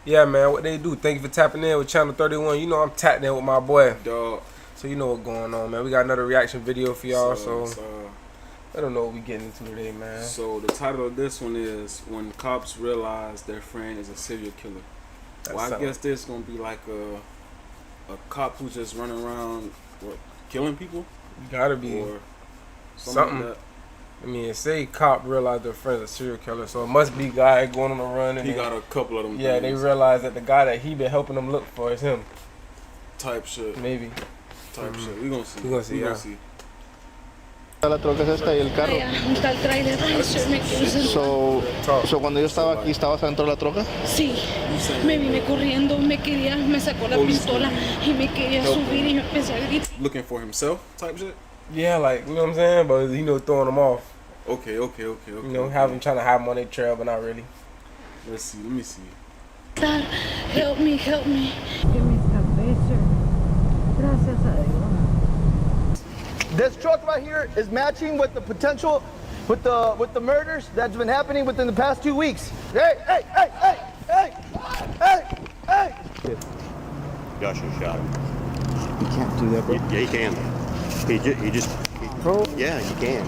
Yeah, man, what they do. Thank you for tapping in with Channel 31. You know I'm tapped in with my boy. Dog. So you know what's going on, man. We got another reaction video for y'all, so So, I don't know what we getting into today, man. so the title of this one is When Cops Realize Their Friend is a Serial Killer. Well, I guess this gonna be like a cop who's just running around killing people. Gotta be or something. like that. I mean, it say cop realized their friend's a serial killer, so it must be guy going on a run. And He got a couple of them. Yeah, things. they realize that the guy that he been helping them look for is him. Type shit. Maybe. Type shit. We gonna see. We gonna see. We Yeah. gonna see. La troca es esta y el carro. Un tal trailer, me quiso So cuando yo estaba aquí, ¿estabas adentro de la troca? Sí, me vine corriendo, me sacó la pistola y me quería subir y me empecé a gritar. Looking for himself, type shit. Yeah, like, you know what I'm saying? But, you know, throwing them off. Okay. You know, having trying to have them on their trail, but not really. Let's see. Let me see. Help me. Que me escapé, sir. Gracias a Dios. This truck right here is matching with the potential, with the murders that's been happening within the past 2 weeks. Hey! Joshua shot him. You can't do that, bro. Yeah, he can. Yeah, you can.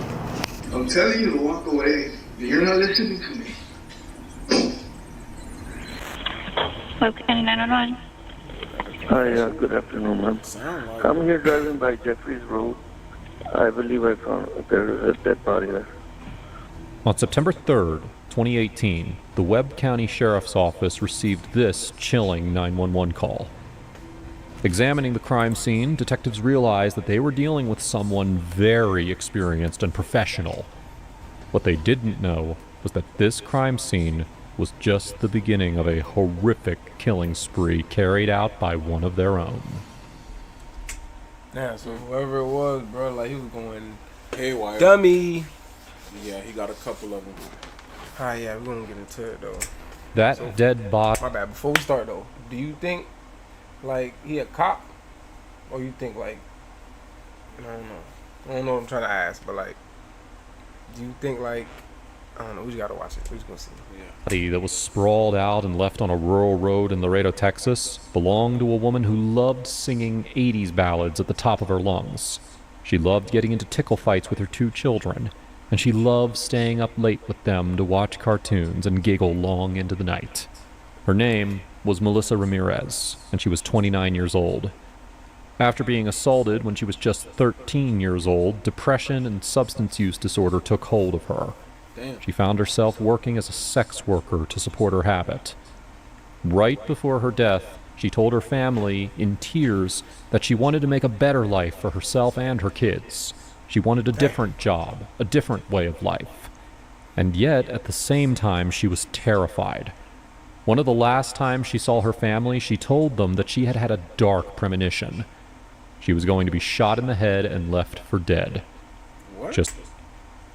I'm telling you to walk away. You're not listening to me. Okay, 911. Hi, good afternoon, ma'am. I'm here driving by Jeffries Road. I believe I found there is a dead body there. On September 3rd, 2018, the Webb County Sheriff's Office received this chilling 911 call. Examining the crime scene, detectives realized that they were dealing with someone very experienced and professional. What they didn't know was that this crime scene was just the beginning of a horrific killing spree carried out by one of their own. Yeah, so whoever it was, bro, like he was going haywire. Dummy. Yeah, he got a couple of them. Yeah, we're gonna get into it though. That dead body. My bad. Before we start though, do you think like he a cop, or you think like I don't know what I'm trying to ask, but like, do you think like I don't know? We just gotta watch it. We just gonna see. Body that was sprawled out and left on a rural road in Laredo, Texas, belonged to a woman who loved singing 80s ballads at the top of her lungs. She loved getting into tickle fights with her 2 children, and she loved staying up late with them to watch cartoons and giggle long into the night. Her name was Melissa Ramirez, and she was 29 years old. After being assaulted when she was just 13 years old, depression and substance use disorder took hold of her. Damn. She found herself working as a sex worker to support her habit. Right before her death, she told her family, in tears, that she wanted to make a better life for herself and her kids. She wanted a different job, a different way of life. And yet, at the same time, she was terrified. One of the last times she saw her family, she told them that she had had a dark premonition. She was going to be shot in the head and left for dead. What?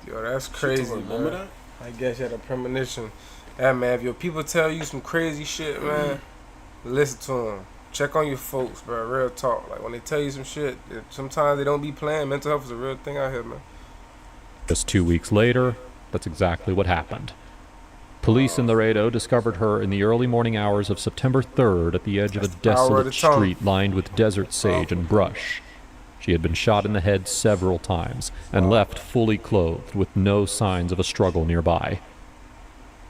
Yo, that's crazy, man. I guess you had a premonition. Yeah, man, if your people tell you some crazy shit, man, listen to them. Check on your folks, bro. Real talk. Like, when they tell you some shit, sometimes they don't be playing. Mental health is a real thing out here, man. Just 2 weeks later, that's exactly what happened. Police in Laredo discovered her in the early morning hours of September 3rd at the edge of a desolate street lined with desert sage and brush. She had been shot in the head several times and left fully clothed with no signs of a struggle nearby.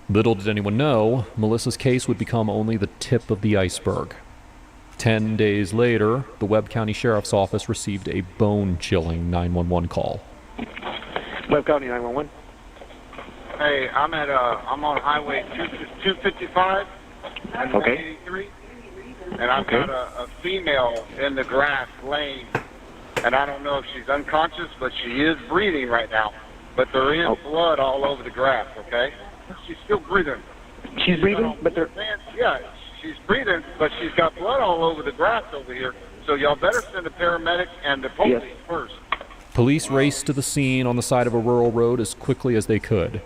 Little did anyone know, Melissa's case would become only the tip of the iceberg. 10 days later, the Webb County Sheriff's Office received a bone-chilling 911 call. Webb County 911. Hey, I'm on Highway 255 and 183, and I've got a female in the grass laying, and I don't know if she's unconscious, but she is breathing right now. But there is blood all over the grass. Okay, she's still breathing. She's breathing, but there. Yeah, she's breathing, but she's got blood all over the grass over here. So y'all better send the paramedics and the police first. Police raced to the scene on the side of a rural road as quickly as they could.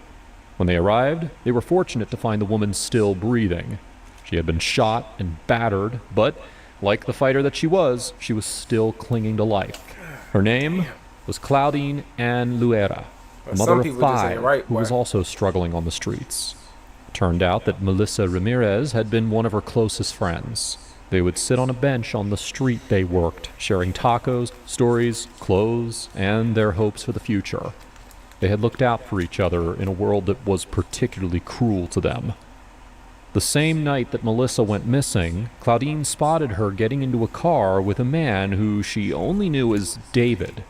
When they arrived, they were fortunate to find the woman still breathing. She had been shot and battered, but, like the fighter that she was still clinging to life. Her name was Claudine Ann Luera, a mother of 5 who was also struggling on the streets. Turned out that Melissa Ramirez had been one of her closest friends. They would sit on a bench on the street they worked, sharing tacos, stories, clothes, and their hopes for the future. They had looked out for each other in a world that was particularly cruel to them. The same night that Melissa went missing, Claudine spotted her getting into a car with a man who she only knew as David.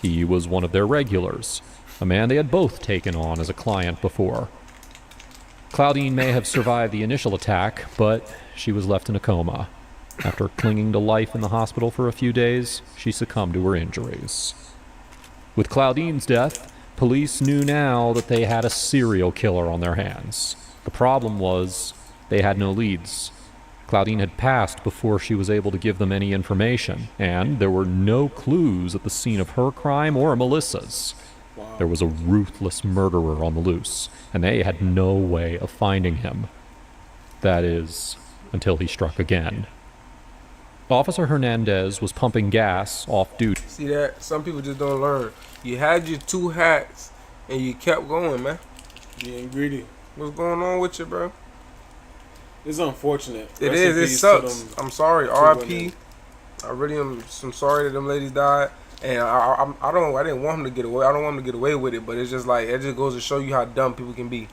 He was one of their regulars, a man they had both taken on as a client before. Claudine may have survived the initial attack, but she was left in a coma. After clinging to life in the hospital for a few days, she succumbed to her injuries. With Claudine's death, police knew now that they had a serial killer on their hands. The problem was, they had no leads. Claudine had passed before she was able to give them any information, and there were no clues at the scene of her crime or Melissa's. There was a ruthless murderer on the loose, and they had no way of finding him. That is, until he struck again. Officer Hernandez was pumping gas off duty. See that? Some people just don't learn. You had your 2 hats, and you kept going, man. Being greedy. What's going on with you, bro? It's unfortunate. It is. It sucks. I'm sorry. R.I.P. I really am. I'm sorry that them ladies died. And I didn't want him to get away. I don't want him to get away with it. But it's just like, it just goes to show you how dumb people can be.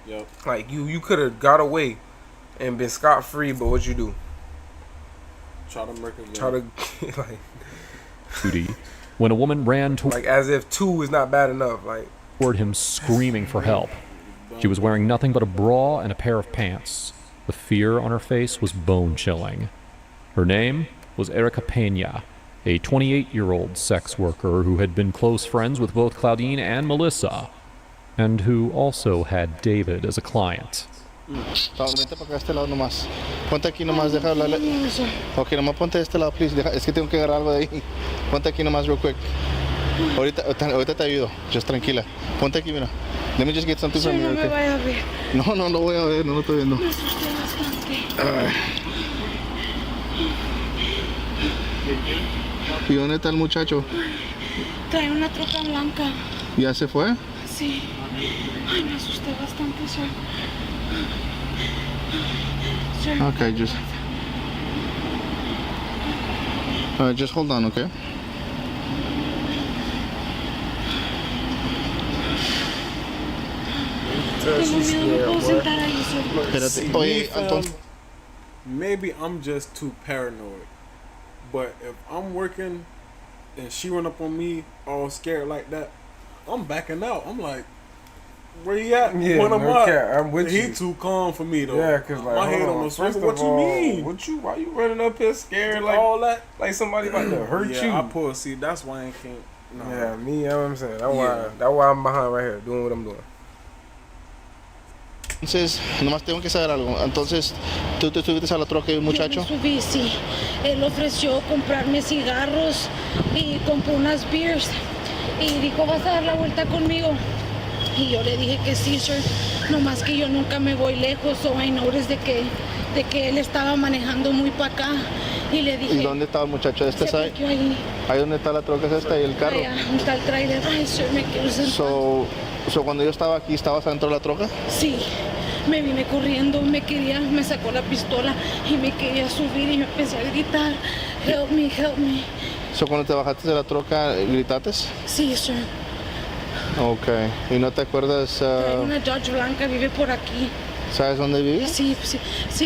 Yep. Like, you could have got away and been scot-free, but what you do? Try to murder again. Try to, like... duty, when a woman ran toward... Like, as if 2 is not bad enough, like... toward him screaming for help. She was wearing nothing but a bra and a pair of pants. The fear on her face was bone-chilling. Her name was Erica Pena, a 28-year-old sex worker who had been close friends with both Claudine and Melissa, and who also had David as a client. Vente para acá, este lado nomás. Ponte aquí nomás, deja hablarle. Ok, nomás ponte de este lado, please. Es que tengo que agarrar algo de ahí. Ponte aquí nomás, real quick. Ahorita te ayudo. Just tranquila. Ponte aquí, mira. Let me just get something from you. No me vaya a ver. No, no lo voy a ver, no lo estoy viendo. Me asusté bastante. ¿Y dónde está el muchacho? Trae una troca blanca. ¿Ya se fue? Sí. Ay, me asusté bastante, sir. Sir. Okay, just hold on, okay? Tengo miedo, no puedo sentar ahí, sir. Espérate. Oye, entonces... Maybe I'm just too paranoid. But if I'm working and she run up on me all scared like that, I'm backing out. I'm like, where you at? Yeah, when I'm with you. He too calm for me though. Yeah, cause like, my head on the swivel. What you mean? Why you running up here scared like all that? Like somebody about to hurt you? I pull. See, that's why I can't. Nah. Yeah, me. You know what I'm saying. That's why I'm behind right here, doing what I'm doing. Entonces, nomás tengo que saber algo. Entonces, ¿tú te subiste a la troca de un muchacho? Yo me subí, sí. Él ofreció comprarme cigarros y compró unas beers. Y dijo, ¿vas a dar la vuelta conmigo? Y yo le dije que sí, sir. Nomás que yo nunca me voy lejos. So I noticed de que él estaba manejando muy para acá. Y le dije... ¿Y dónde estaba el muchacho? ¿Este se ahí? Ahí. Ahí donde está la troca es esta y el carro. Allá, un tal trailer. Ay, sir, me quiero sentar. So cuando yo estaba aquí, ¿estabas adentro de la troca? Sí. Me vine corriendo, me sacó la pistola y me quería subir y me empecé a gritar, help me, help me. So cuando te bajaste de la troca, ¿gritaste? Sí, sir. Okay. ¿Y no te acuerdas? Trae una Dodge blanca, vive por aquí. ¿Sabes dónde vive? Sí,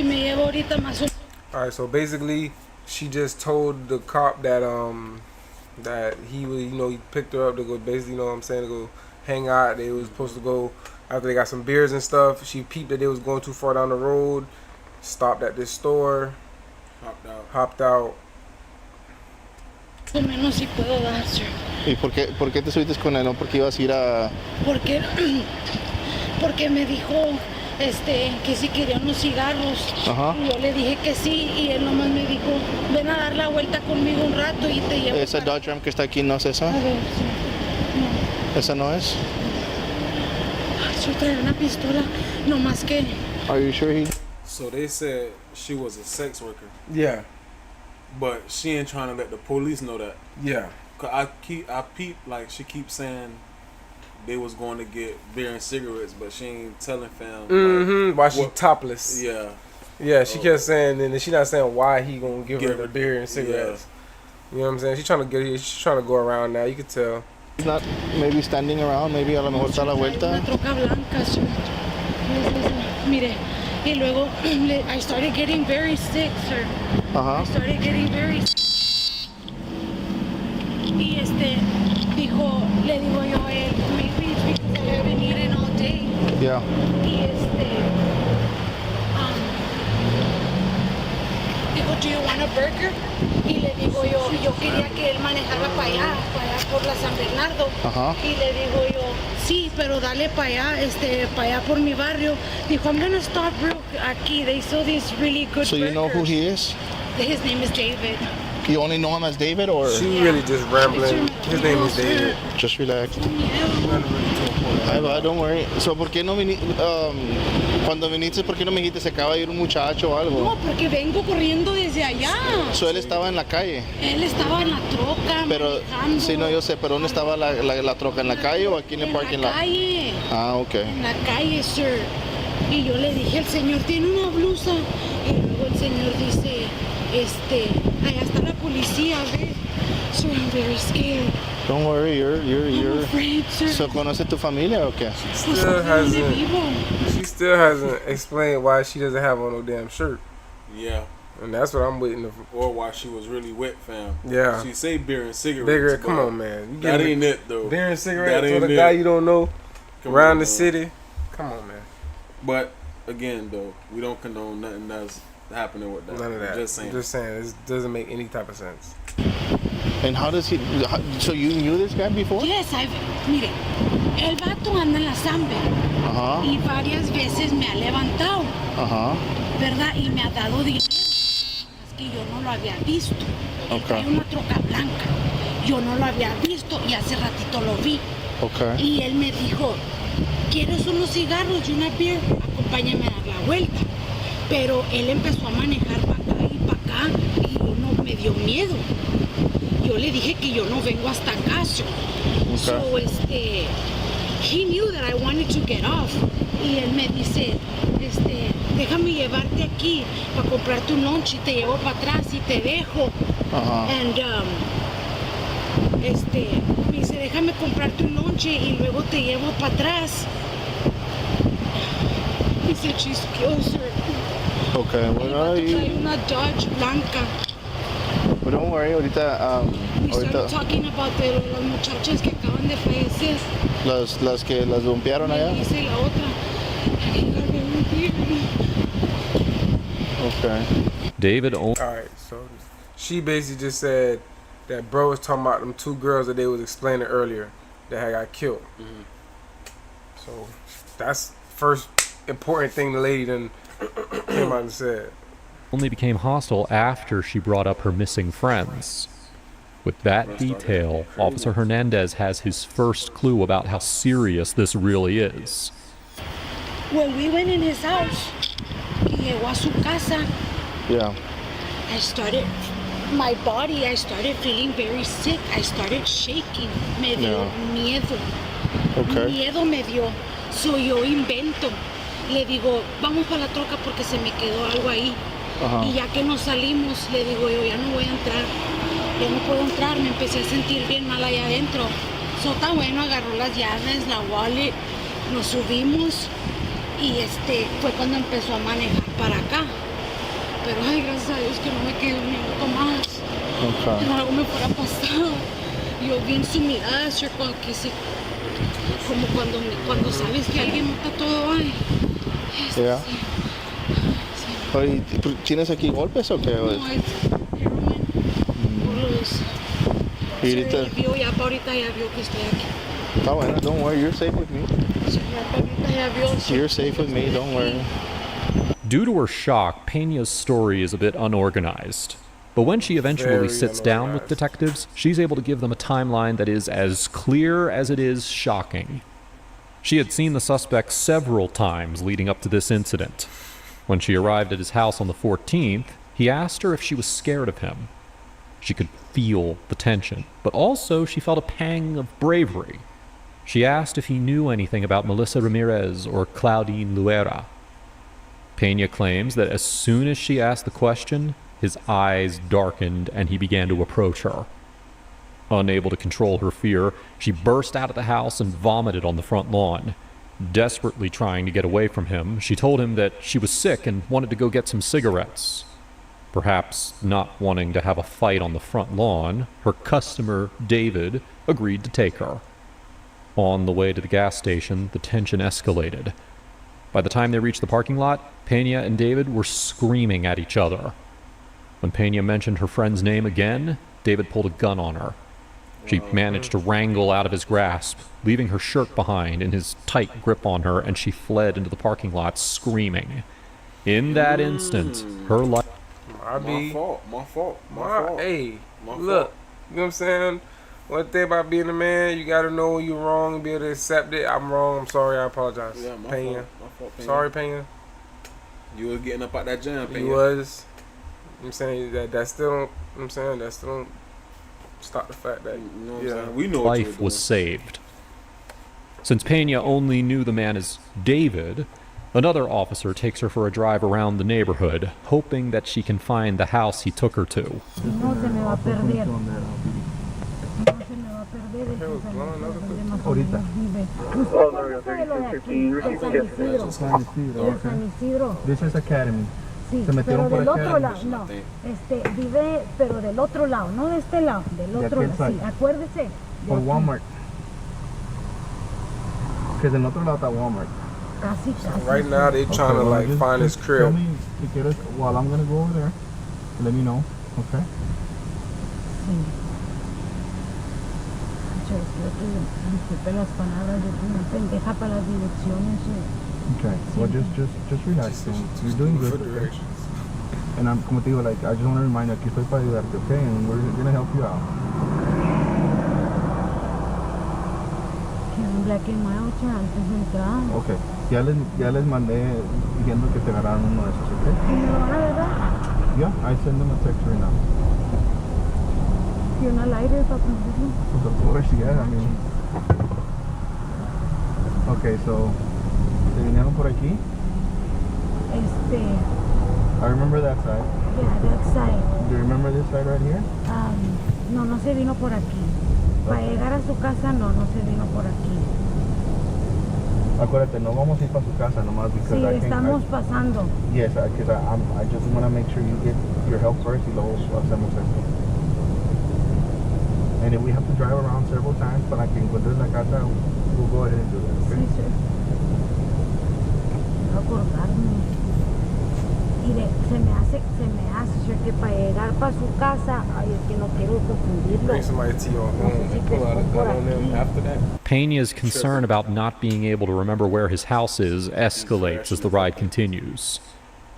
me llevo ahorita más o menos. Alright, so basically, she just told the cop that that he was, he picked her up to go, basically, to go hang out. They was supposed to go after they got some beers and stuff. She peeped that they was going too far down the road, stopped at this store, hopped out. Menos si puedo dar, sir. ¿Y por qué te subiste con él? ¿No? Porque ibas a ir a... Porque me dijo que si quería unos cigarros. Ajá. Y yo le dije que sí y él nomás me dijo, ven a dar la vuelta conmigo un rato y te llevo. ¿Esa Dodge Ram que está aquí no es esa? A ver, sí. No. ¿Esa no es? Yo traía una pistola, no más que... Are you sure he... So they said she was a sex worker. Yeah. But she ain't trying to let the police know that. Yeah. Cause I peep, like she keeps saying they was going to get beer and cigarettes, but she ain't telling fam. Mm-hmm. Why she topless? Yeah. Yeah, she kept saying, and she not saying why he gonna give her the beer and cigarettes. You know what I'm saying? She's trying to go around now. You could tell. He's not maybe standing around. Maybe a lo mejor está a la vuelta. Una troca blanca, sir. Mire, y luego I started getting very sick, sir. I started getting very sick. Y le digo yo a él, maybe it's because I've been eating all day. Yeah. Y dijo, do you want a burger? Y le digo yo quería que él manejara para allá por la San Bernardo. Y le digo yo, sí, pero dale para allá por mi barrio. Dijo, I'm gonna stop real aquí. They saw these really good So burgers. you know who he is? His name is David. You only know him as David, or? She really just rambling. His name is David. Just relax. Ahí va, don't worry. So, ¿por qué no viniste? Cuando viniste, ¿por qué no me dijiste se acaba de ir un muchacho o algo? No, porque vengo corriendo desde allá. So, él estaba en la calle. Él estaba en la troca. Pero, sí, no, yo sé, pero ¿dónde estaba la troca? ¿En la calle o aquí en el parking lot? En la calle. Ah, ok. En la calle, sir. Y yo le dije, el señor tiene una blusa. Y luego el señor dice, allá está la policía, ¿ves? So I'm very scared. Don't worry, you're afraid, sir. So, ¿conoce tu familia o qué? She still hasn't explained why she doesn't have on no damn shirt. Yeah. And that's what I'm waiting for. Or why she was really wet, fam. Yeah. She say beer and cigarettes. Bigger, come on, man. That ain't it, though. Beer and cigarettes with a guy you don't know around the city. Come on, man. But, again, though, we don't condone nothing that's happening with that. None of that. Just saying. It doesn't make any type of sense. And how does he? So you knew this guy before? Yes, mire, el vato anda en la Samber y varias veces me ha levantado, ¿verdad? Y me ha dado dinero. Es que yo no lo había visto. Hay una troca blanca. Yo no lo había visto y hace ratito lo vi. Y él me dijo, ¿quieres unos cigarros y una beer? Acompáñame a dar la vuelta. Pero él empezó a manejar para acá y para acá y uno me dio miedo. Yo le dije que yo no vengo hasta acá. So he knew that I wanted to get off. Y él me dice, déjame llevarte aquí para comprarte un lunch y te llevo para atrás y te dejo. And me dice, déjame comprarte un lunch y luego te llevo para atrás. He said she's closer. Okay, well, Hay una Dodge blanca. But don't worry, ahorita. We started talking about las muchachas que acaban de fallecer. Las que las bombearon allá. Dice la otra. Okay. David. Alright, so she basically just said that bro was talking about them two girls that they was explaining earlier that had got killed. So that's first important thing the lady then came out and said. Only became hostile after she brought up her missing friends. With that detail, Officer Hernandez has his first clue about how serious this really is. When we went in his house, y llegó a su casa, I started feeling very sick. I started shaking. Me dio miedo. Miedo me dio. So yo invento. Le digo, vamos para la troca porque se me quedó algo ahí. Y ya que nos salimos, le digo yo, ya no voy a entrar. Ya no puedo entrar, me empecé a sentir bien mal allá adentro. So, está bueno, agarró las llaves, la wallet, nos subimos y fue cuando empezó a manejar para acá. Pero ay, gracias a Dios que no me quedé un minuto más. Que algo me fuera pasado. Yo vi en su mirada, como cuando sabes que alguien mata todo, ay. Oye, ¿tienes aquí golpes o qué? No, es heroin. Ahorita ya vio que estoy aquí. Oh, bueno, don't worry, you're safe with me. You're safe with me, don't worry. Due to her shock, Peña's story is a bit unorganized. But when she eventually sits down with detectives, she's able to give them a timeline that is as clear as it is shocking. She had seen the suspect several times leading up to this incident. When she arrived at his house on the 14th, he asked her if she was scared of him. She could feel the tension, but also she felt a pang of bravery. She asked if he knew anything about Melissa Ramirez or Claudine Luera. Pena claims that as soon as she asked the question, his eyes darkened and he began to approach her. Unable to control her fear, she burst out of the house and vomited on the front lawn. Desperately trying to get away from him, she told him that she was sick and wanted to go get some cigarettes. Perhaps not wanting to have a fight on the front lawn, her customer, David, agreed to take her. On the way to the gas station, the tension escalated. By the time they reached the parking lot, Pena and David were screaming at each other. When Pena mentioned her friend's name again, David pulled a gun on her. She managed to wrangle out of his grasp, leaving her shirt behind in his tight grip on her, and she fled into the parking lot screaming. In that instant, her life... My fault. Hey, look, you know what I'm saying? One thing about being a man, you gotta know when you're wrong and be able to accept it. I'm wrong, I'm sorry, I apologize. Yeah, my fault, Pena. Sorry, Pena. You was getting up out that jam, Pena. You was. I'm saying that still don't, I'm saying that still don't stop the fact that, you know what I'm saying? We know life was saved. Since Pena only knew the man as David, another officer takes her for a drive around the neighborhood, hoping that she can find the house he took her to. This is Academy. Sí, pero del otro lado, no. Vive, pero del otro lado, no de este lado, del otro lado. Sí, acuérdese. Por Walmart. Que del otro lado está Walmart. Casi. Right now they trying to like find his crib. Tell me si quieres, while I'm gonna go over there, let me know, okay? Sí. Yo creo que disculpe las palabras, yo soy una pendeja para las direcciones. Okay, well just relax. You're doing good. Okay? And I'm, como te digo, like, I just want to remind you, aquí estoy para ayudarte, okay? And we're gonna help you out. Quiero un black and white antes de entrar. Okay, ya les mandé diciendo que te agarraron uno de esos, okay? ¿Y me lo van a dar? Yeah, I send them a text right now. ¿Y una lighter para prenderlo? Pues of course, yeah, I mean. Okay, so, ¿te vinieron por aquí? I remember that side. Yeah, that side. Do you remember this side right here? No se vino por aquí. Para llegar a su casa, no se vino por aquí. Acuérdate, no vamos a ir para su casa nomás because sí, I think estamos pasando. Yes, because I just want to make sure you get your help first y luego hacemos esto. And if we have to drive around several times para que encuentres la casa, we'll go ahead and do that, okay? Sí, sir. Quiero acordarme. Mire, se me hace, sir, que para llegar para su casa, ay, es que no quiero confundirlo. Bring somebody to your home and pull out a gun on them after that. Pena's concern about not being able to remember where his house is escalates as the ride continues.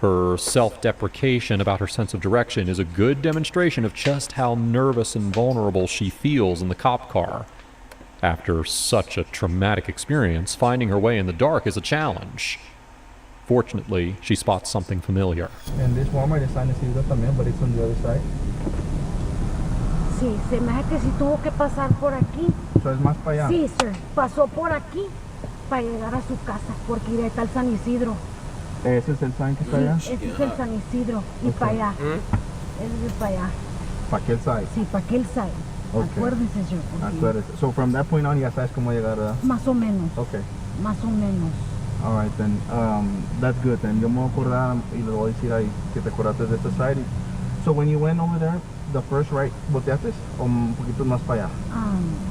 Her self-deprecation about her sense of direction is a good demonstration of just how nervous and vulnerable she feels in the cop car. After such a traumatic experience, finding her way in the dark is a challenge. Fortunately, she spots something familiar. And this Walmart is San Isidro también, but it's on the other side. Sí, se me hace que sí tuvo que pasar por aquí. So es más para allá. Sí, sir. Pasó por aquí para llegar a su casa, porque ahí está el San Isidro. ¿Ese es el sign que está allá? Ese es el San Isidro. Y para allá. Ese es para allá. ¿Para aquel side? Sí, para aquel side. Okay. Acuérdese, sir. Acuérdese. So from that point on, ya sabes cómo llegar, ¿verdad? Más o menos. Okay. Más o menos. All right, then. That's good, then. Yo me voy a acordar y le voy a decir ahí que te acordaste de esta side. So when you went over there, the first right, ¿volteaste o un poquito más para allá?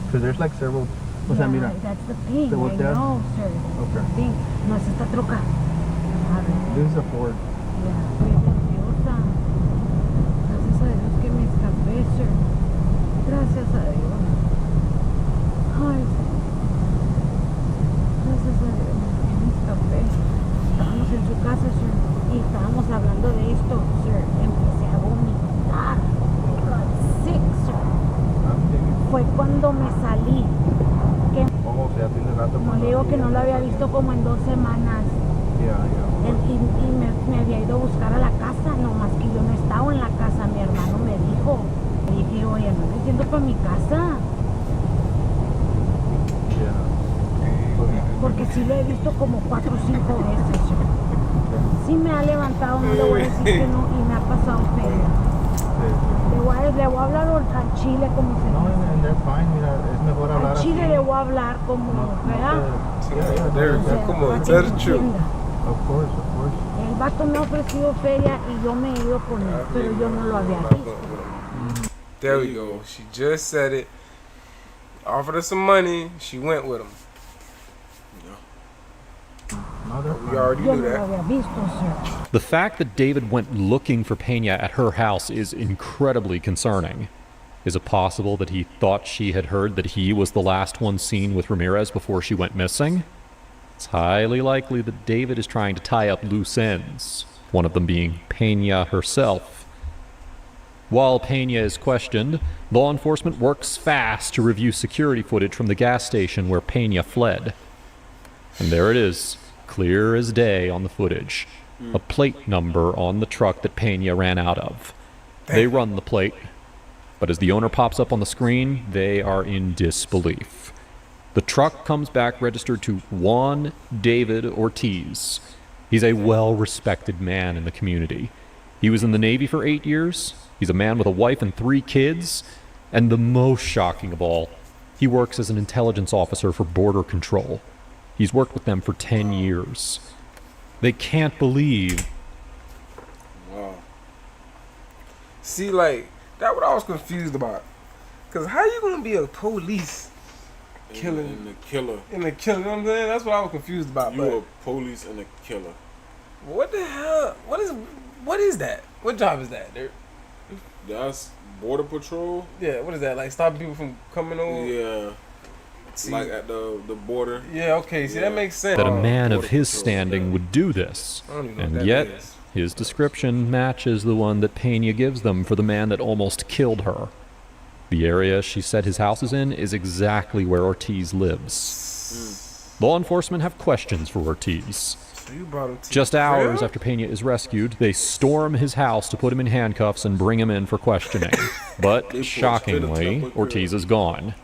Because there's like several. O sea, mira. That's the thing. ¿Te volteas? No, sir. Okay. The thing. No es esta troca. This is a Ford. Yeah, estoy nerviosa. Gracias a Dios que me escapé, sir. Gracias a Dios. Ay, gracias a Dios que me escapé. Estábamos en su casa, sir, y estábamos hablando de esto, sir. Empecé a vomitar. Got sick, sir. Fue cuando me salí. Que no le digo que no lo había visto como en 2 semanas. Y me había ido a buscar a la casa, nomás que yo no estaba en la casa, mi hermano me dijo. Le dije, oye, no estoy yendo para mi casa. porque sí lo he visto como 4 o 5 veces. Sí me ha levantado, no le voy a decir que no, y me ha pasado feria. Le voy a hablar al chile como se dice. Es mejor hablar al chile le voy a hablar como, ¿verdad? Como that's true. Of course. El vato me ha ofrecido feria y yo me he ido con él, pero yo no lo había visto. There we go. She just said it. Offered her some money. She went with him. We already knew that. The fact that David went looking for Pena at her house is incredibly concerning. Is it possible that he thought she had heard that he was the last one seen with Ramirez before she went missing? It's highly likely that David is trying to tie up loose ends, one of them being Pena herself. While Pena is questioned, law enforcement works fast to review security footage from the gas station where Pena fled. And there it is, clear as day on the footage. A plate number on the truck that Pena ran out of. They run the plate, but as the owner pops up on the screen, they are in disbelief. The truck comes back registered to Juan David Ortiz. He's a well-respected man in the community. He was in the Navy for 8 years. He's a man with a wife and 3 kids. And the most shocking of all, he works as an intelligence officer for Border Control. He's worked with them for 10 years. They can't believe. Wow. See, like, that's what I was confused about. Because how you going to be a police killing? And the killer. In the killer, you know what I'm saying? That's what I was confused about. You a police and a killer. What the hell? What is that? What job is that, dude? That's Border Patrol. Yeah, what is that? Like stopping people from coming over? Yeah. See, like at the border. Yeah, okay. See, that makes sense. That a man of his standing would do this. And yet, his description matches the one that Pena gives them for the man that almost killed her. The area she said his house is in is exactly where Ortiz lives. Law enforcement have questions for Ortiz. Just hours after Pena is rescued, they storm his house to put him in handcuffs and bring him in for questioning. But, shockingly, Ortiz is gone.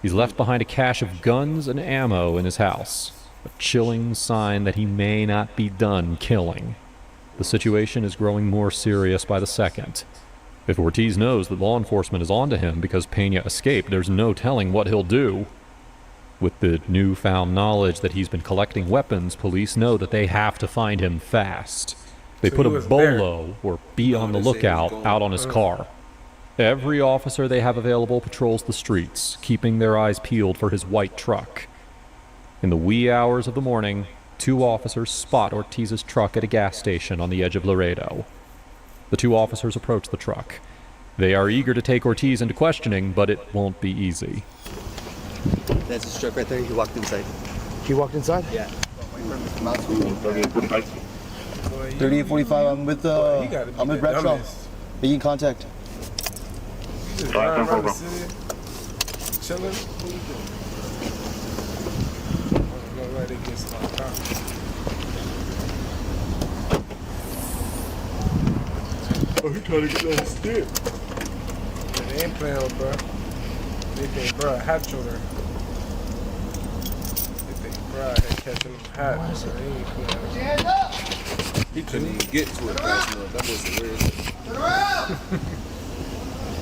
He's left behind a cache of guns and ammo in his house, a chilling sign that he may not be done killing. The situation is growing more serious by the second. If Ortiz knows that law enforcement is onto him because Pena escaped, there's no telling what he'll do. With the newfound knowledge that he's been collecting weapons, police know that they have to find him fast. They put a bolo, or be on the lookout, out on his car. Every officer they have available patrols the streets, keeping their eyes peeled for his white truck. In the wee hours of the morning, 2 officers spot Ortiz's truck at a gas station on the edge of Laredo. The 2 officers approach the truck. They are eager to take Ortiz into questioning, but it won't be easy. That's his truck right there. He walked inside. He walked inside? Yeah. 3845. I'm with Bradshaw. Making contact. Just driving around the city, chilling. Oh, he trying to get that stick. They ain't playing with bro. They think bro hat shoulder. They think bro had catching him hat. So they ain't playing. Stand up! He couldn't even get to it fast enough. That was hilarious. Turn around!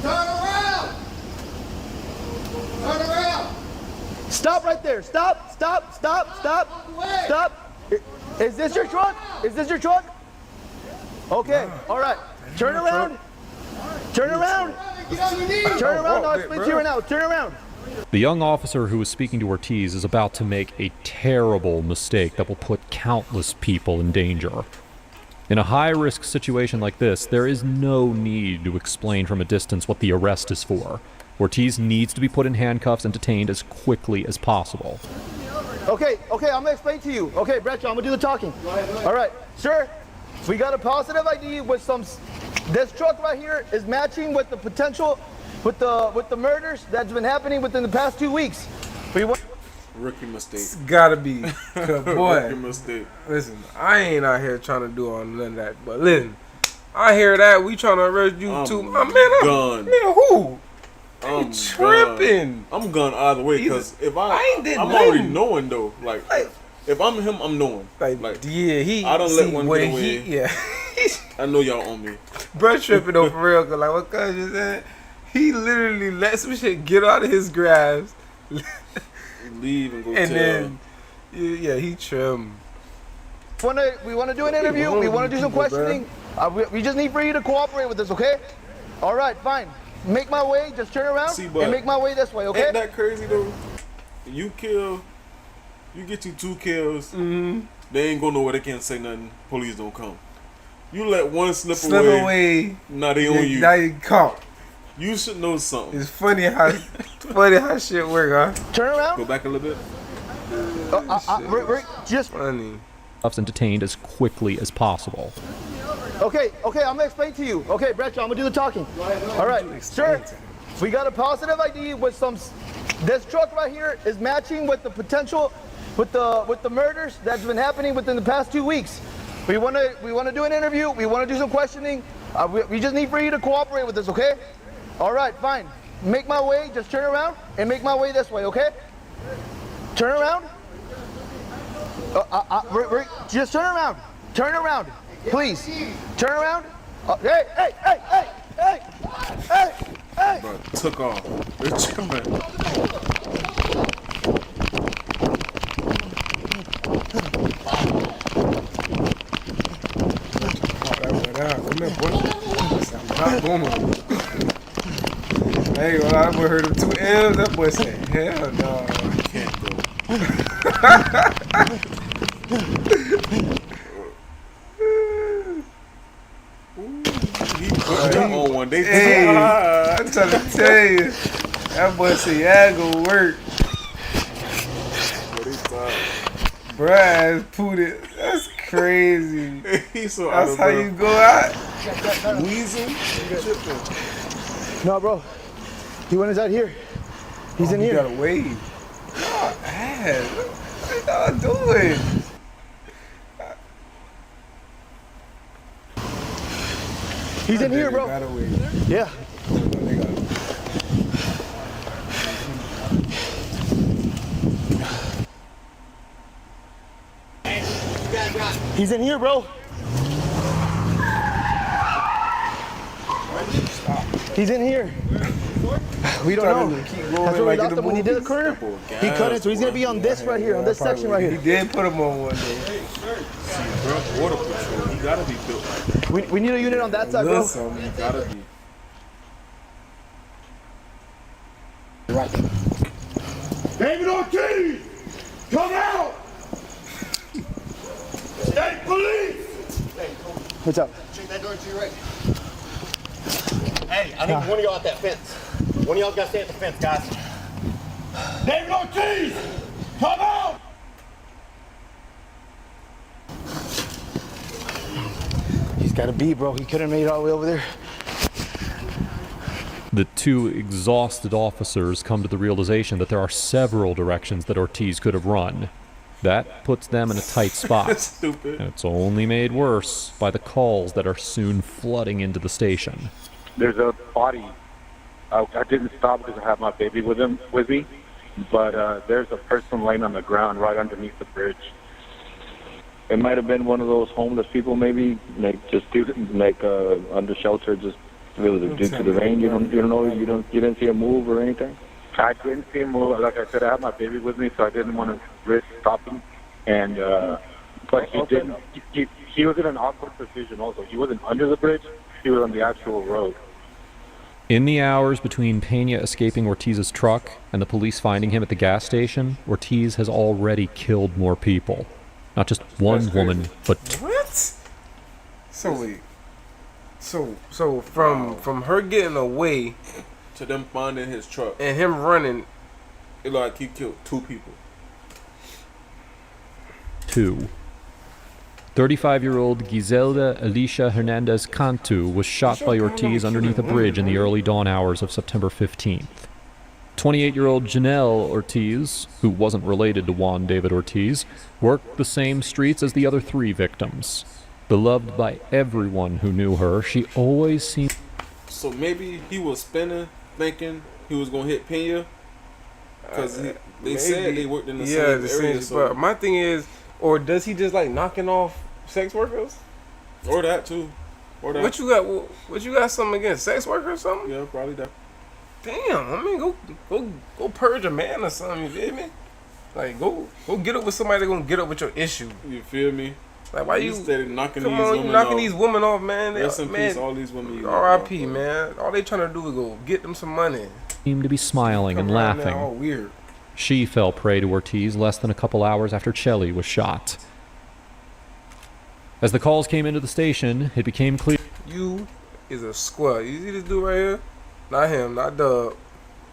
Turn around! Turn around! Stop right there. Stop. Stop. Stop. Stop. Stop. Is this your truck? Is this your truck? Okay. All right. Turn around. Turn around. Turn around. I'll explain to you right now. Turn around. The young officer who is speaking to Ortiz is about to make a terrible mistake that will put countless people in danger. In a high-risk situation like this, there is no need to explain from a distance what the arrest is for. Ortiz needs to be put in handcuffs and detained as quickly as possible. Okay, I'm gonna explain to you. Okay, Bradshaw, I'm gonna do the talking. All right, sir, we got a positive ID with some. This truck right here is matching with the potential, with the murders that's been happening within the past 2 weeks. Rookie mistake. It's gotta be, boy. Rookie mistake. Listen, I ain't out here trying to do all none of that, but listen, I hear that we trying to arrest you too. Man, gone. Man, who? I'm tripping. I'm going either way because if I ain't did I'm nothing. already knowing though. Like if I'm him, I'm knowing. Like yeah, he. I don't let one get away. Yeah. I know y'all on me. Bro, tripping though for real. Cause like what Cuz just said, he literally let some shit get out of his grasp, leave and go. And then yeah, he trimmed. We wanna do an interview. We wanna do some questioning. We just need for you to cooperate with us, okay? All right, fine. Make my way. Just turn around and make my way this way, okay? Ain't that crazy though? You get you 2 kills. They ain't gonna know where they can't say nothing. Police don't come. You let one slip away. Now they on you. Now you caught. You should know something. It's funny how shit work, huh? Turn around. Go back a little bit. Just funny. And detained as quickly as possible. Okay, I'm gonna explain to you. Okay, Bradshaw, I'm gonna do the talking. All right, sir. We got a positive ID with some. This truck right here is matching with the potential, with the murders that's been happening within the past 2 weeks. We wanna do an interview. We wanna do some questioning. We just need for you to cooperate with us, okay? All right, fine. Make my way. Just turn around and make my way this way, okay? Turn around. Just turn around. Turn around, please. Turn around. Hey! Bro, took off. They're jumping. Hey, well, I heard him 2 M's. That boy said, hell no. I can't go. He put that on one. Hey, I'm trying to tell you. That boy said, yeah, go work. Bruh, put it. That's crazy. That's how you go out? Wheezing? No, bro. He went inside here. He's in here. You gotta wave. Oh, man. What are y'all doing? He's in here, bro. Yeah. He's in here, bro. He's in here. We don't know. That's where we lost him when he did the corner. He cut it, so he's gonna be on this right here, on this section right here. He did put him on one day. Bro, Border Patrol, he gotta be built like that. We need a unit on that side, bro. He gotta be. Right. David Ortiz, come out! State police! What's up? Check that door to your right. Hey, I need one of y'all at that fence. One of y'all gotta stay at the fence, guys. David Ortiz, come out! He's gotta be, bro. He couldn't have made it all the way over there. The 2 exhausted officers come to the realization that there are several directions that Ortiz could have run. That puts them in a tight spot. Stupid. And it's only made worse by the calls that are soon flooding into the station. There's a body. I didn't stop because I have my baby with me, but there's a person laying on the ground right underneath the bridge. It might have been one of those homeless people, maybe, under shelter, just really due to the rain. You didn't see him move or anything. I didn't see him move. Like I said, I have my baby with me, so I didn't want to risk stopping. And but he didn't. He was in an awkward position. Also, he wasn't under the bridge. He was on the actual road. In the hours between Pena escaping Ortiz's truck and the police finding him at the gas station, Ortiz has already killed more people. Not just one woman, but what? So wait. So from her getting away to them finding his truck and him running, it looked like he killed 2 people. 2. 35-year-old Giselda Alicia Hernandez Cantu was shot by Ortiz underneath a bridge in the early dawn hours of September 15th. 28-year-old Janelle Ortiz, who wasn't related to Juan David Ortiz, worked the same streets as the other 3 victims. Beloved by everyone who knew her, she always seemed... So maybe he was spinning, thinking he was gonna hit Pena? Because they said they worked in the same same area. But my thing is, or does he just like knocking off sex workers? Or that too. Or that. What you got? What you got? Something against sex workers or something? Yeah, probably that. Damn, I mean, go purge a man or something. You feel me? Like go get up with somebody that's gonna get up with your issue. You feel me? Like why you knocking come these on, women you knocking off. these women off, man? Rest in peace, all these women. R.I.P. Man. All they trying to do is go get them some money. Seemed to be smiling and laughing. All weird. She fell prey to Ortiz less than a couple hours after Chelly was shot. As the calls came into the station, it became clear. You is a squad. You see this dude right here? Not him, not Dub.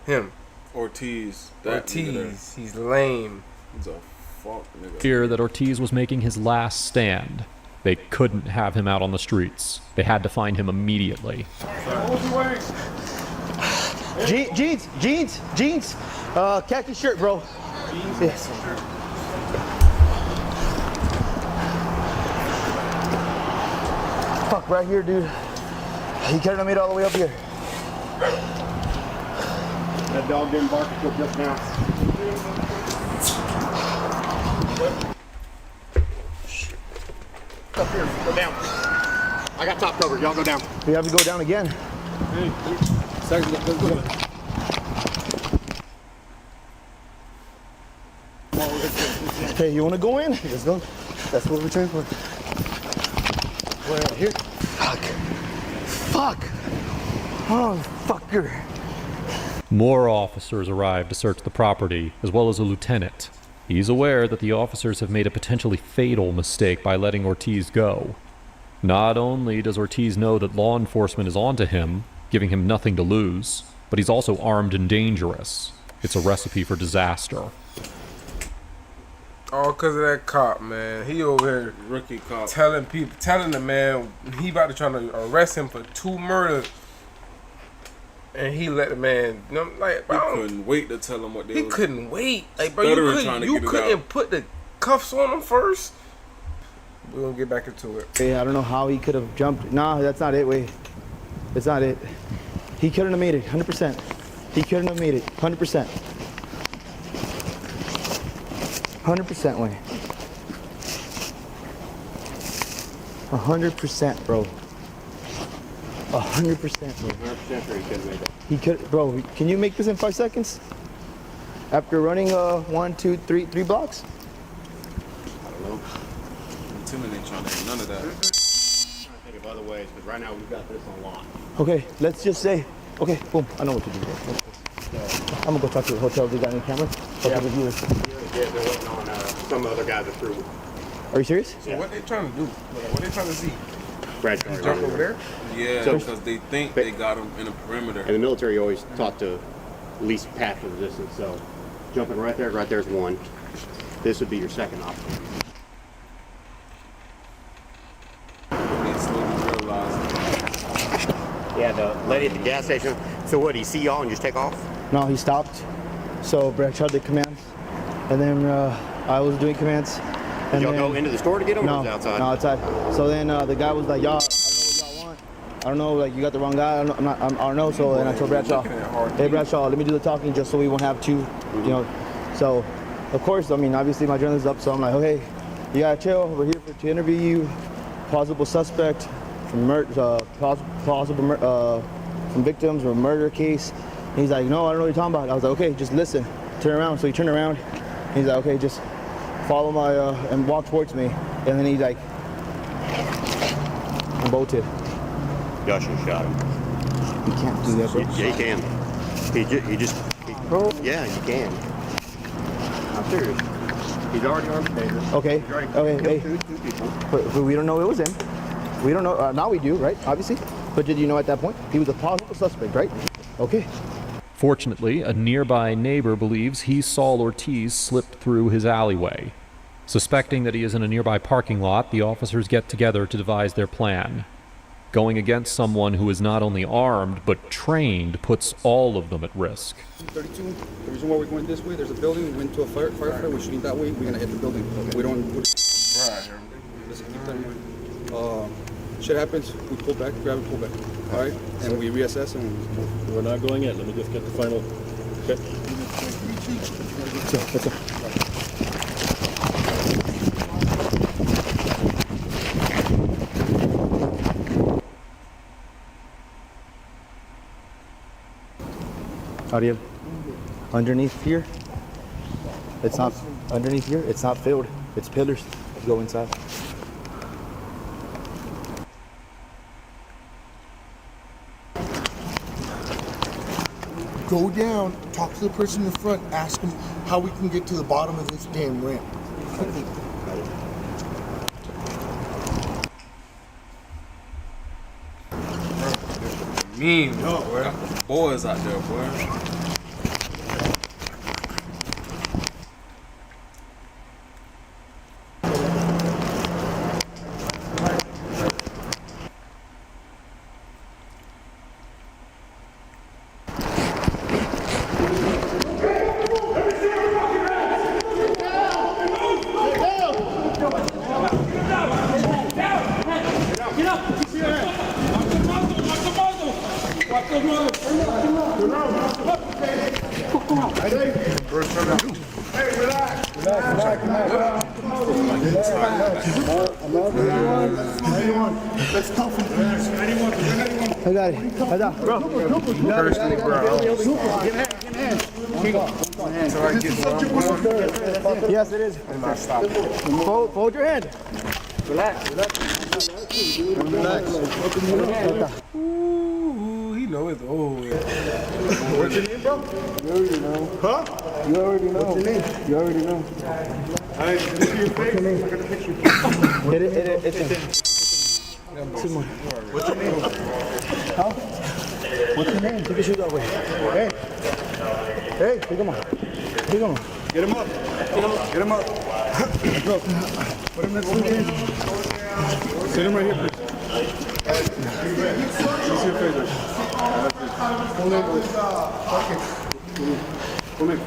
Him. Ortiz. Ortiz. He's lame. He's a fuck nigga. Clear that Ortiz was making his last stand. They couldn't have him out on the streets. They had to find him immediately. Jeans. Khaki shirt, bro. Yes. Fuck, right here, dude. He couldn't have made it all the way up here. That dog didn't bark until just now. Up here, go down. I got top cover, y'all go down. We have to go down again. Let's go. Hey, you want to go in? Let's go. That's what we're trying for. We're here. Fuck. Oh, fucker. More officers arrived to search the property, as well as a lieutenant. He's aware that the officers have made a potentially fatal mistake by letting Ortiz go. Not only does Ortiz know that law enforcement is onto him, giving him nothing to lose, but he's also armed and dangerous. It's a recipe for disaster. All because of that cop, man. He over here, rookie cop, telling the man he about to try to arrest him for 2 murders, and he let the man. Like, he couldn't wait to tell him what they. He couldn't wait. Like, bro, you couldn't put the cuffs on him first. We're gonna get back into it. Hey, I don't know how he could have jumped. Nah, that's not it. Wait, that's not it. He couldn't have made it. 100%. He couldn't have made it. 100%. 100% way. 100%, bro. 100%, bro. 100% sure he could have made it. He could, bro. Can you make this in 5 seconds? After running 1, 2, 3 blocks? I don't know. Intimidate trying to none of that. I'm trying to think of other ways, because right now we've got this on lock. Okay, let's just say, okay, boom. I know what to do, bro. I'm gonna go talk to the hotel. They got any cameras? Yeah, they're waiting on some other guys to prove it. Are you serious? So what they trying to do? What they trying to see? Bradshaw. Jump over there? Yeah, So- because they think they got him in a perimeter. And the military always taught to least path the resistance, so jumping right there's one. This would be your second option. They slowly realized. Yeah, the lady at the gas station. So what, he see y'all and just take off? No, he stopped. So Bradshaw did commands, and then I was doing commands. Did y'all go into the store to get him, or was it outside? No, outside. So then the guy was like, "Y'all, I don't know what y'all want. I don't know, like you got the wrong guy. I don't know." So then I told Bradshaw, "Hey Bradshaw, let me do the talking just so we won't have two, you know." So, of course, I mean, obviously my adrenaline's up. So I'm like, "Okay, you gotta chill. We're here to interview you. Plausible suspect from from victims or a murder case." And he's like, "No, I don't know what you're talking about." I was like, "Okay, just listen. Turn around." So he turned around. He's like, "Okay, just follow my and walk towards me." And then he like bolted. Y'all should have shot him. You can't do that, bro. Yeah, you can. Yeah, you can. I'm serious. He's already armed and dangerous. Okay. He's already Okay. killed two people. But we don't know it was him. We don't know. Now we do, right? Obviously. But did you know at that point he was a possible suspect, right? Okay. Fortunately, a nearby neighbor believes he saw Ortiz slip through his alleyway. Suspecting that he is in a nearby parking lot, the officers get together to devise their plan. Going against someone who is not only armed but trained puts all of them at risk. 32, the reason why we're going this way, there's a building, we went to a firefighter, we're shooting that way, we're gonna hit the building. We don't... Let's keep that in mind. Shit happens, we pull back, grab and pull back. All right, and we reassess and we're not going in. Let me just get the final. Okay. Let's go. Ariel, underneath here, it's not underneath here. It's not filled. It's pillars. Go inside. Go down, talk to the person in front, ask them how we can get to the bottom of this damn ramp. Mean, boy. Boys out there, boy. I got it. I got it. Bro. Personally, bro. Yes, it is. Hold your hand. Relax. Ooh, he know it's old. What's your name, bro? You already know. Huh? You already know. What's your name? You already know. Alright, can I see your face? I got a picture. It's What's your name? Huh? What's your name? Take your shoes that way. Hey, pick him up. Pick him up. Get him up. Get him up. Go. Put him next to me. Sit him right here, please. See your face. Come in.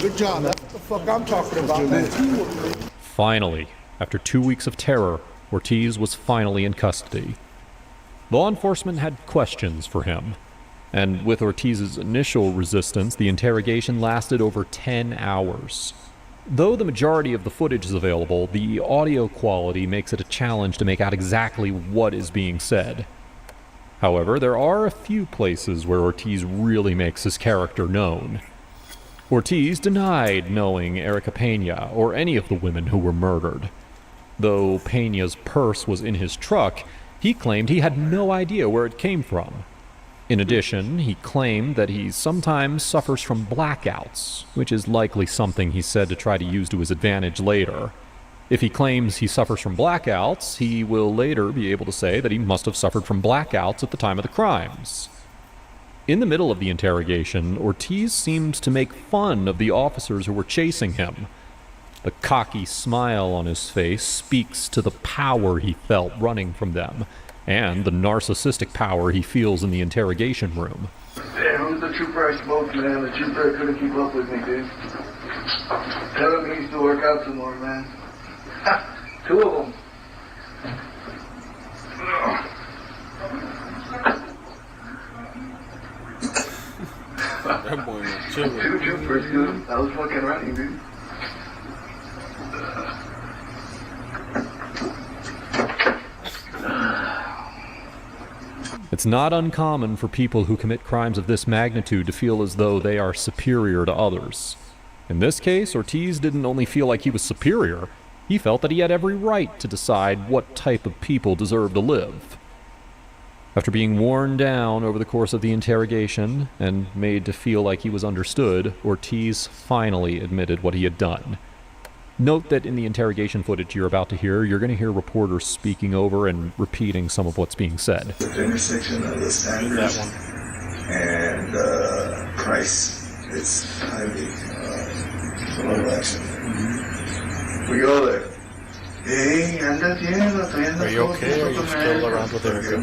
Good job. That's what the fuck I'm talking about. Finally, after 2 weeks of terror, Ortiz was finally in custody. Law enforcement had questions for him, and with Ortiz's initial resistance, the interrogation lasted over 10 hours. Though the majority of the footage is available, the audio quality makes it a challenge to make out exactly what is being said. However, there are a few places where Ortiz really makes his character known. Ortiz denied knowing Erica Pena or any of the women who were murdered. Though Pena's purse was in his truck, he claimed he had no idea where it came from. In addition, he claimed that he sometimes suffers from blackouts, which is likely something he said to try to use to his advantage later. If he claims he suffers from blackouts, he will later be able to say that he must have suffered from blackouts at the time of the crimes. In the middle of the interrogation, Ortiz seems to make fun of the officers who were chasing him. The cocky smile on his face speaks to the power he felt running from them, and the narcissistic power he feels in the interrogation room. Hey, who's the trooper I spoke to, man? The trooper couldn't keep up with me, dude. Tell him he needs to work out some more, man. Two of them. That boy was chilling. Two troopers, dude. I was fucking running, dude. It's not uncommon for people who commit crimes of this magnitude to feel as though they are superior to others. In this case, Ortiz didn't only feel like he was superior, he felt that he had every right to decide what type of people deserved to live. After being worn down over the course of the interrogation and made to feel like he was understood, Ortiz finally admitted what he had done. Note that in the interrogation footage you're about to hear, you're going to hear reporters speaking over and repeating some of what's being said. The intersection of the Sanders and Price, it's highly a lot of action. We go there. Hey, are you okay? Or are you still around with Erica?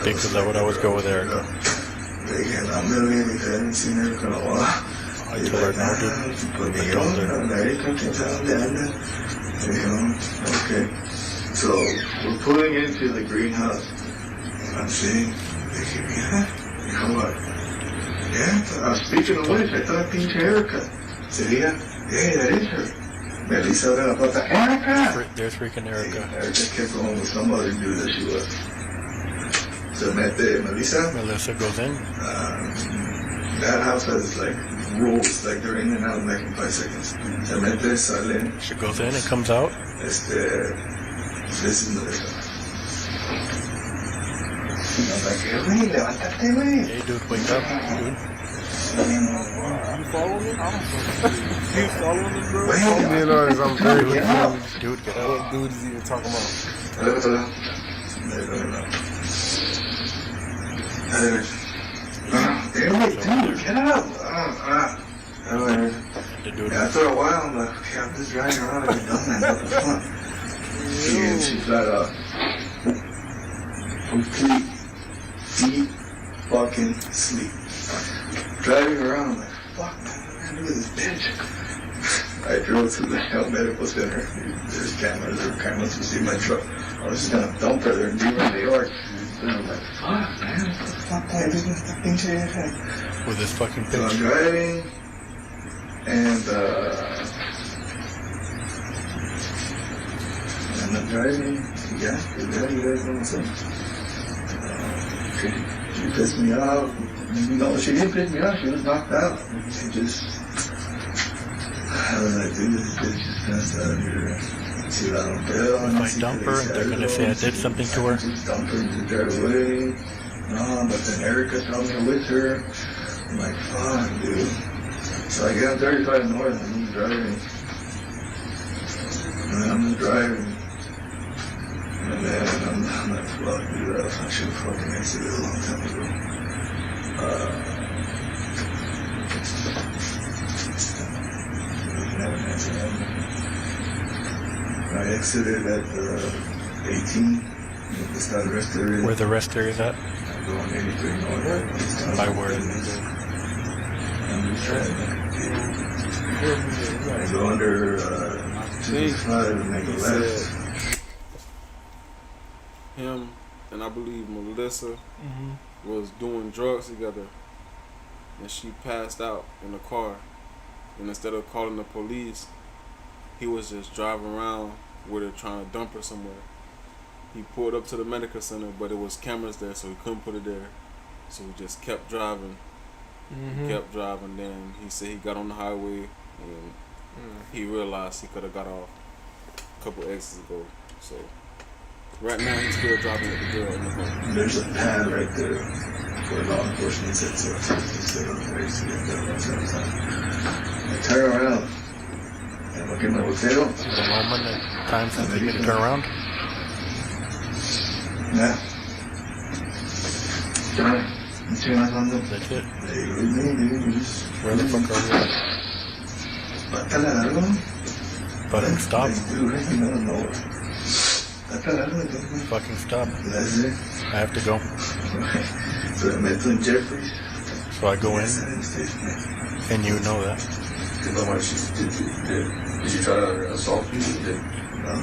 Because I would always go with Erica. Le dije, dame bien, mi cadena sin el calabozo. I told her no, dude. Pues me dijo, América, ¿quién sabe dónde anda? Me dijo, okay. So, we're pulling into the greenhouse. I'm saying, le dije, mira, dijo, what? Yeah, I'm speaking of which, I thought pinche Erica. Sería, hey, that is her. Melissa abre la puerta, Erica! There's freaking Erica. Erica kept going with some other dude that she was. Se mete Melissa. Melissa goes in. That house has like rules, like they're in and out like in 5 seconds. Se mete, sale. She goes in and comes out. This is Melissa. I'm like, hey, güey, levántate, güey. Hey, dude, wake up, dude. You following me? You following me, bro? I'm very confused. Dude, get What out. dude is even talking about? Dude, get up! After a while, I'm like, okay, I'm just driving around like a dumbass. What the fuck? She's got a complete deep fucking sleep. Driving around, I'm like, fuck, man, look at this bitch. I drove to the Health Medical Center. There's cameras to see my truck. I was just gonna dump her there and leave her in the yard. And I'm like, fuck, man, what the fuck do I do with this pinche vieja? With this fucking So bitch. I'm driving, and I'm driving. Yeah, you guys know what's up. She pissed me off. No, she didn't piss me off. She was knocked out. She just, I was like, dude, this bitch is passed out here. If I dump her and they're gonna say I did something to her. Just dump her and drive away. No, but then Erica told me with her. I'm like, fuck, dude. So I get on 35 North and I'm driving. And I'm just driving. And then I'm like, fuck, dude, I should have fucking exited a long time ago. I exited at 18. It's not the rest area. Where the rest area is at? I go on 83 North. My word. I'm just trying to I go under 265 and make a left. Him and I believe Melissa was doing drugs together, and she passed out in the car. And instead of calling the police, he was just driving around with her trying to dump her somewhere. He pulled up to the medical center, but it was cameras there, so he couldn't put it there. So he just kept driving. He kept driving. Then he said he got on the highway and he realized he could have got off a couple exits ago. So right now he's still driving with the girl in the car. There's a pad right there where law enforcement sits up. I turn around and look at my hotel. The moment that time for me to turn around. Yeah. That's it. Where the fuck are we at? But stop. Fucking stop. I have to go. So I met in Jeffries. So I go in. And you know that. Did you try to assault you? No.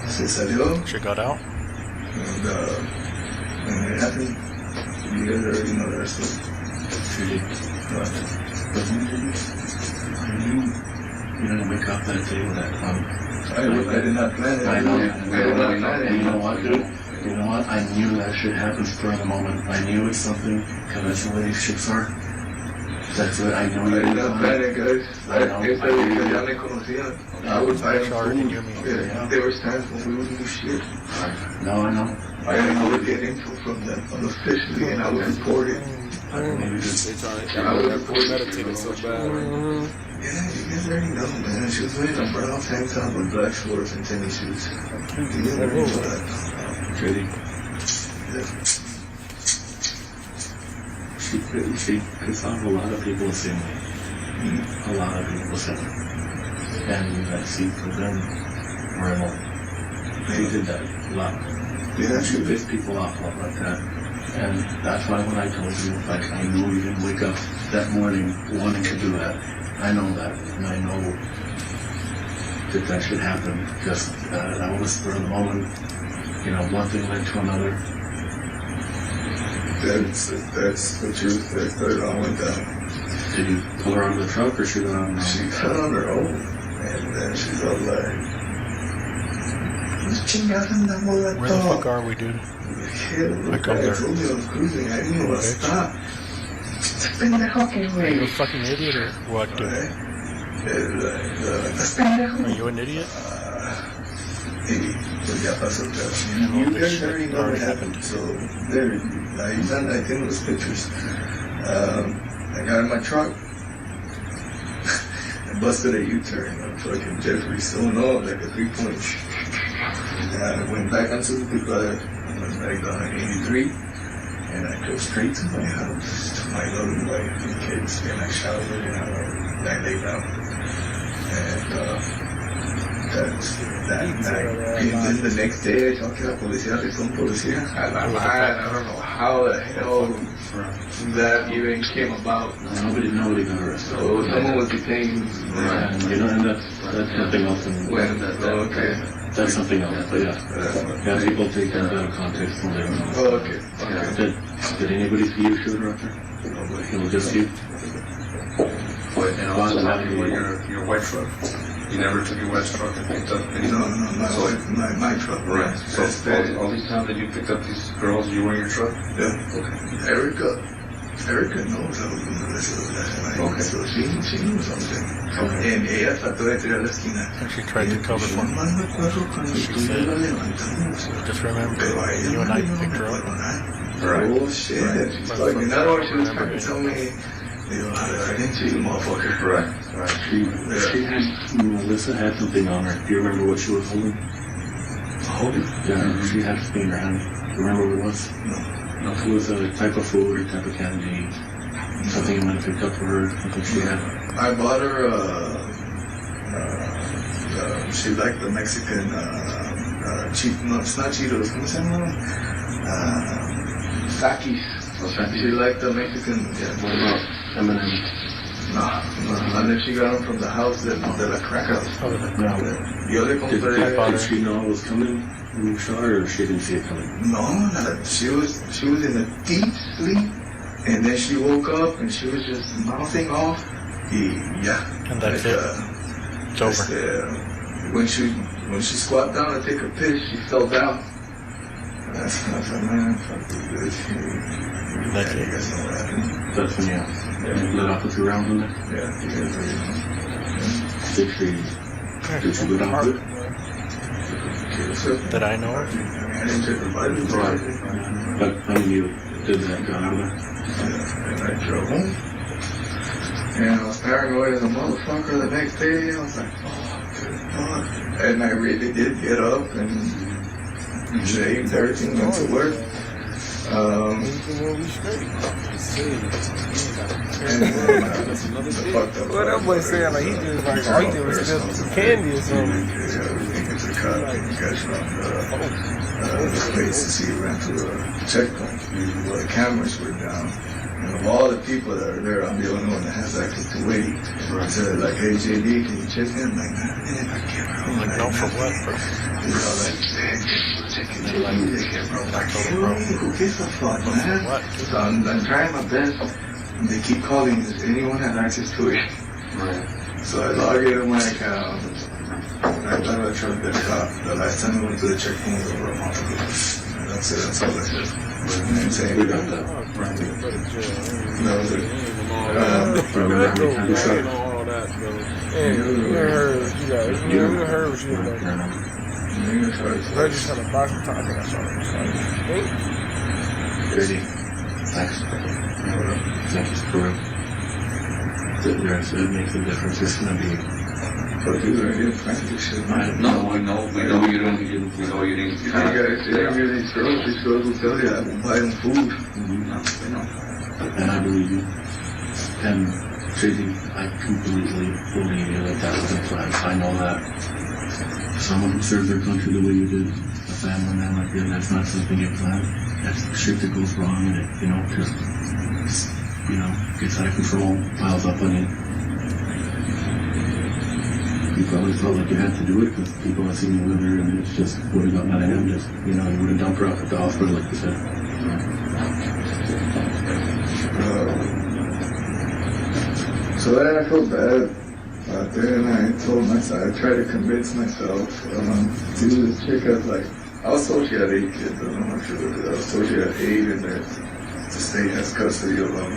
Se salió. She got out. And when it happened, you guys already know that story. You didn't wake up that day with that club. I did not plan it. I know. You know what, dude? You know what? I knew that shit happened spur of the moment. I knew it's something, because that's the way these chicks are. That's what I know. I did not plan it, guys. I know. I would buy them food. There was times when we would do shit. No, I know. I would get info from them unofficially, and I would report it. Maybe just they trying to meditate so bad. Yeah, you guys already know, man. She was wearing a brown tank top with black shorts and tennis shoes. You guys already know that. Really? She pissed off a lot of people the same way. A lot of people the same way. And that see, for them, we're alone. She did that a lot. Yeah, she pissed people off like that. And that's why when I told you, like, I know you didn't wake up that morning wanting to do that. I know that, and I know that should happen. Just that was for the moment. You know, one thing led to another. That's the truth. That's it all went down. Did you pull her out of the truck, or she got on her own? She got on her own, and then she's all like, where the fuck are we, dude? I come there. I told you I was cruising. I didn't know what to stop. Are you a fucking idiot or what, dude? Are you an idiot? Maybe. You guys already know what happened. So there, I think it was pictures. I got in my truck. I busted a U-turn on fucking Jeffrey Stone like a 3-point. I went back onto the Big I went back on 83, and I drove straight to my house, to my loving wife and kids, and I showered and I laid down. And that night, and then the next day I talked to the policía, I don't know how the hell that even came about. Nobody got arrested. So someone was detained. And you know, and that's something else. That's something else. But yeah, people take that out of context when they don't know. Oh, okay. Did anybody see you shoot her up there? It was just you. And also your white truck. You never took your wife's truck and picked up any? No, my truck. Right. So all these times that you picked up these girls, you were in your truck? Yeah. Okay. Erica knows I was in the rest of that night. Okay. So she knew something. Okay. And ella trató de tirar la esquina. And she tried to cover for me. She said, just remember, you and I picked her up. Right. Oh shit. Right. She's fucking, not only she was trying to tell me, you know, I didn't see you, motherfucker. Right. She had, Melissa had something on her. Do you remember what she was holding? Holding? Yeah, she had something in her hand. Do you remember what it was? No. It was a type of food or type of candy. Something you might have picked up for her. Something she had. I bought her, she liked the Mexican, no, it's not Cheetos. ¿Cómo se llama? Takis. She liked the Mexican. Yeah. What about M&M's? No. And then she got them from the house, de la crack house. Yo le compré. Did she know it was coming when you saw her, or she didn't see it coming? No, she was in a deep sleep, and then she woke up and she was just mouthing off. Yeah. And that's it. It's over. When she squat down to take her piss, she fell down. That's man, fuck this bitch. That's it. You guys know what happened. That's when you let off a few rounds in there? Yeah, you guys already know. Did she let off it? That I know of? I didn't take the Bible. Right. But I mean, you did that, got out of there? Yeah, and I drove home. And I was paranoid as a motherfucker the next day. I was like, oh, good fuck. And I really did get up and shaved everything, went to work. What that boy saying, like he just like all he did was steal some candy or something. Everything is a cop. You guys from the place to see around to the checkpoint where the cameras were down. And of all the people that are there, I'm the only one that has access to waiting. So they're like, hey JD, can you check in? I'm like, man, I can't. I'm like, no, for what, bro? They're all like, checking in. I'm like, who gives a fuck, man? So I'm trying my best. And they keep calling, does anyone have access to it? Right. So I log in my account. I thought I tried to get a cop. The last time I went to the checkpoint was over a month ago. That's it, that's all I said. And saying, we got that. Right. That was it. Remember how many times you shot? You never heard what you were like. I just had a box of time and I saw it. Dirty. Thanks. Thanks for real. It makes a difference. It's gonna be. But dude, I didn't plan this shit, man. No, I know. We know you didn't. We know you didn't. You guys, these girls will tell you I will buy them food. And I believe you. And Tracy, I completely believe you that that was a plan. I know that. Someone who served their country the way you did, a family man like you, that's not something you planned. that's shit that goes wrong and it, you know, just gets out of control, piles up on you. You probably felt like you had to do it because people have seen you with her and it's just would have gotten out of him. Just, you know, you would have dumped her off at the hospital, like you said. So then I felt bad out there, and I told myself, I tried to convince myself to this chick. I was like, I was told she had 8 kids. I don't know if you looked at it. I was told she had 8, and that the state has custody of them.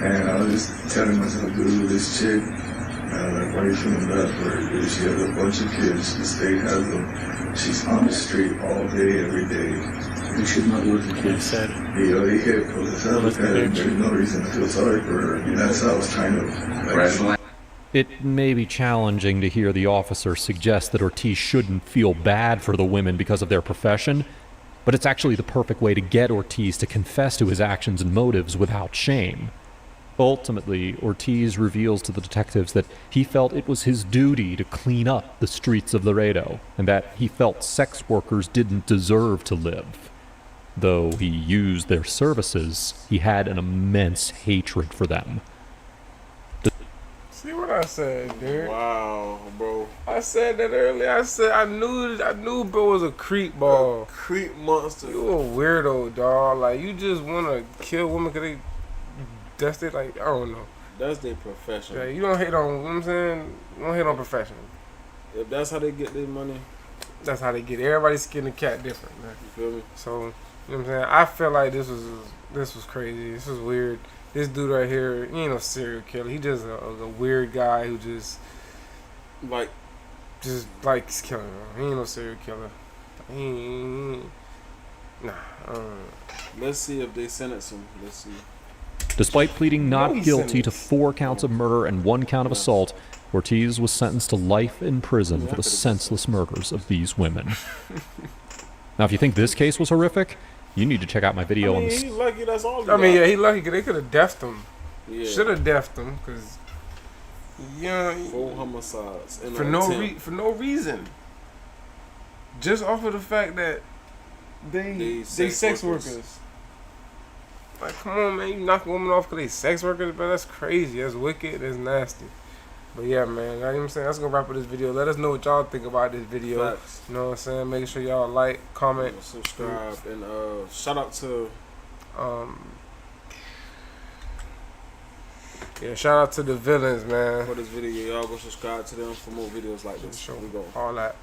And I was just telling myself, dude, this chick, like, why are you feeling bad for her? Dude, she has a bunch of kids. The state has them. She's on the street all day, every day. You should not work the kids. Said. He hit police. There's no reason to feel sorry for her. I mean, that's how I was trying to rationalize. It may be challenging to hear the officer suggest that Ortiz shouldn't feel bad for the women because of their profession, but it's actually the perfect way to get Ortiz to confess to his actions and motives without shame. Ultimately, Ortiz reveals to the detectives that he felt it was his duty to clean up the streets of Laredo, and that he felt sex workers didn't deserve to live. Though he used their services, he had an immense hatred for them. See what I said, dude? Wow, bro. I said that earlier. I said I knew bro was a creep ball. Creep monster. You a weirdo, dog. Like, you just wanna kill women because that's their, like, I don't know. That's their profession. Yeah, you don't hate on, you know what I'm saying? You don't hate on profession. If that's how they get their money, that's how they get it. Everybody's skin the cat different, man. You feel me? So, you know what I'm saying? I feel like this was crazy. This was weird. This dude right here, he ain't no serial killer. He just a weird guy who just likes killing. He ain't no serial killer. Nah. Let's see if they sentence him. Let's see. Despite pleading not guilty to 4 counts of murder and 1 count of assault, Ortiz was sentenced to life in prison for the senseless murders of these women. Now, if you think this case was horrific, you need to check out my video on this. He's lucky that's all. He lucky because they could have deathed him. Yeah. Should have deathed him because, 4 homicides for no reason. Just off of the fact that they sex workers. Like, come on, man, you knock a woman off because they sex workers, but that's crazy. That's wicked. That's nasty. But yeah, man, you know what I'm saying? That's going to wrap up this video. Let us know what y'all think about this video. Facts. You know what I'm saying? Make sure y'all like, comment, subscribe, and shout out to shout out to the villains, man. For this video, y'all go subscribe to them for more videos like this. Sure. We go. All that.